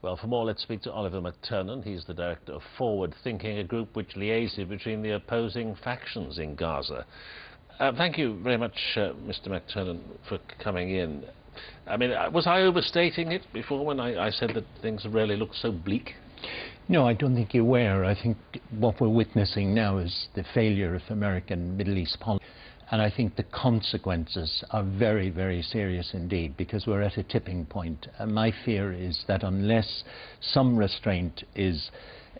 Well, for more, let's speak to Oliver McTernan. He's the director of Forward Thinking, a group which liaises between the opposing factions in Gaza. Thank you very much, Mr. McTernan, for coming in. I mean, was I overstating it before when I said that things really look so bleak? No, I don't think you were. I think what we're witnessing now is the failure of American Middle East policy. And I think the consequences are very, very serious indeed, because we're at a tipping point. And my fear is that unless some restraint is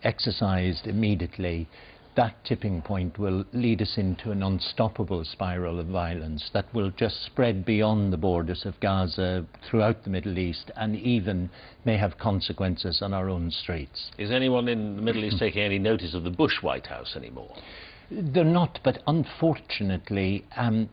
exercised immediately, that tipping point will lead us into an unstoppable spiral of violence that will just spread beyond the borders of Gaza, throughout the Middle East, and even may have consequences on our own streets. Is anyone in the Middle East taking any notice of the Bush White House anymore? They're not, but unfortunately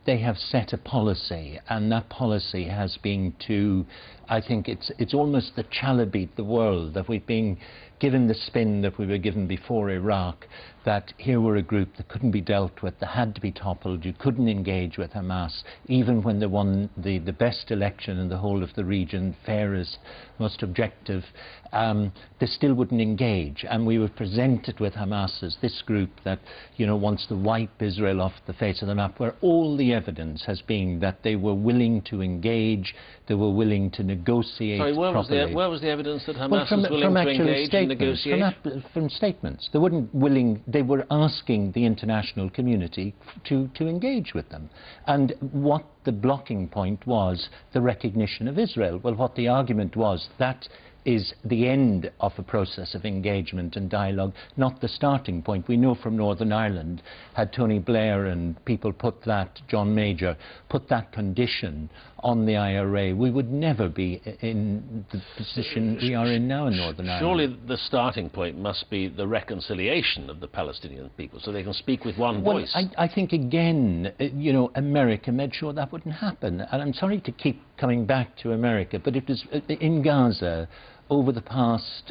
they have set a policy, and that policy has been to, I think it's almost the chalabite the world, that we've been given the spin that we were given before Iraq, that here were a group that couldn't be dealt with, that had to be toppled, you couldn't engage with Hamas, even when they won the best election in the whole of the region, fairest, most objective, they still wouldn't engage. And we were presented with Hamas as this group that, you know, wants to wipe Israel off the face of the map, where all the evidence has been that they were willing to engage, they were willing to negotiate. Sorry, where was the evidence that Hamas was willing to engage and negotiate? From statements. They weren't willing, they were asking the international community to engage with them. And what the blocking point was, the recognition of Israel. Well, what the argument was, that is the end of a process of engagement and dialogue, not the starting point. We know from Northern Ireland, had Tony Blair and people put that, John Major, put that condition on the IRA, we would never be in the position we are in now in Northern Ireland. Surely the starting point must be the reconciliation of the Palestinian people, so they can speak with one voice. I think, again, you know, America made sure that wouldn't happen. And I'm sorry to keep coming back to America, but it was in Gaza, over the past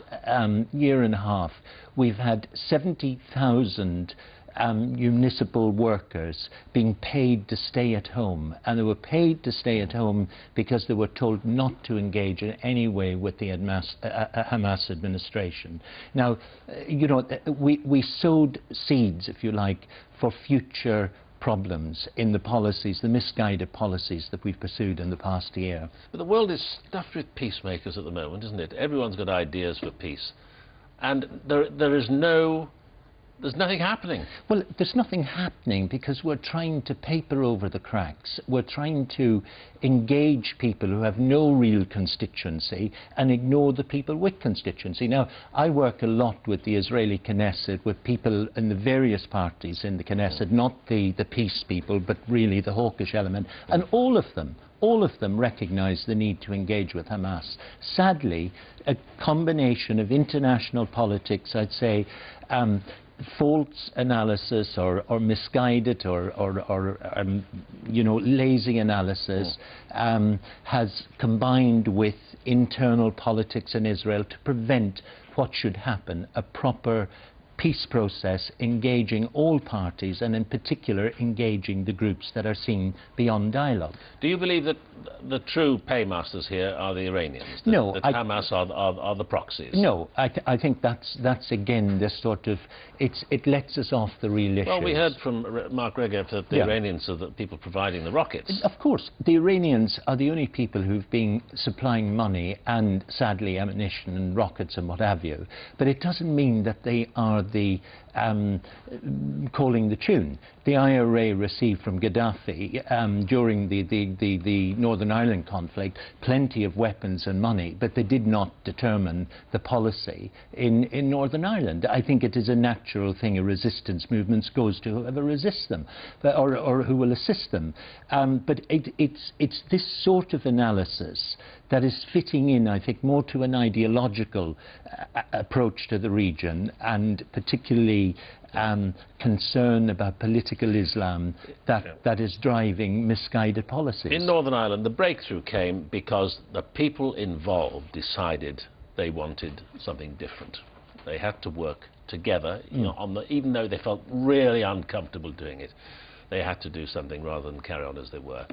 year and a half, we've had 70,000 municipal workers being paid to stay at home, and they were paid to stay at home because they were told not to engage in any way with the Hamas administration. Now, you know, we sowed seeds, if you like, for future problems in the policies, the misguided policies that we've pursued in the past year. But the world is stuffed with peacemakers at the moment, isn't it? Everyone's got ideas for peace, and there's nothing happening. Well, there's nothing happening because we're trying to paper over the cracks. We're trying to engage people who have no real constituency and ignore the people with constituency. Now, I work a lot with the Israeli Knesset, with people in the various parties in the Knesset, not the peace people, but really the hawkish element, and all of them recognise the need to engage with Hamas. Sadly, a combination of international politics, I'd say, false analysis or misguided or you know, lazy analysis has combined with internal politics in Israel to prevent what should happen, a proper peace process engaging all parties, and in particular engaging the groups that are seen beyond dialogue. Do you believe that the true paymasters here are the Iranians? No. That Hamas are the proxies? No, I think that's again this sort of, it lets us off the real issues. Well, we heard from Mark Regev that the Iranians are the people providing the rockets. Of course, the Iranians are the only people who've been supplying money and, sadly, ammunition and rockets and what have you. But it doesn't mean that they are the calling the tune. The IRA received from Gaddafi during the Northern Ireland conflict plenty of weapons and money, but they did not determine the policy in Northern Ireland. I think it is a natural thing. A resistance movement goes to whoever resists them, or who will assist them. But it's this sort of analysis that is fitting in, I think, more to an ideological approach to the region, and particularly concern about political Islam that is driving misguided policies. In Northern Ireland, the breakthrough came because the people involved decided they wanted something different. They had to work together, you know, even though they felt really uncomfortable doing it. They had to do something rather than carry on as they were.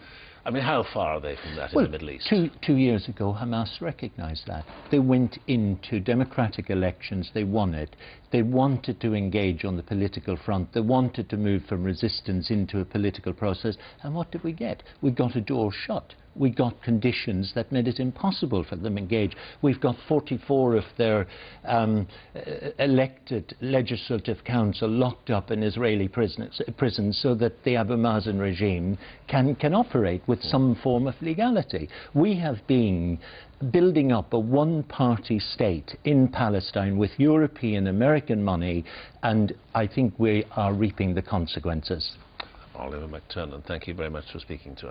I mean, how far are they from that in the Middle East? Two years ago, Hamas recognised that. They went into democratic elections, they won it. They wanted to engage on the political front. They wanted to move from resistance into a political process. And what did we get? We got a door shut. We got conditions that made it impossible for them to engage. We've got 44 of their elected legislative council locked up in Israeli prisons so that the Abu Mazen regime can operate with some form of legality. We have been building up a one-party state in Palestine with European, American money, and I think we are reaping the consequences. Oliver McTernan, thank you very much for speaking to us.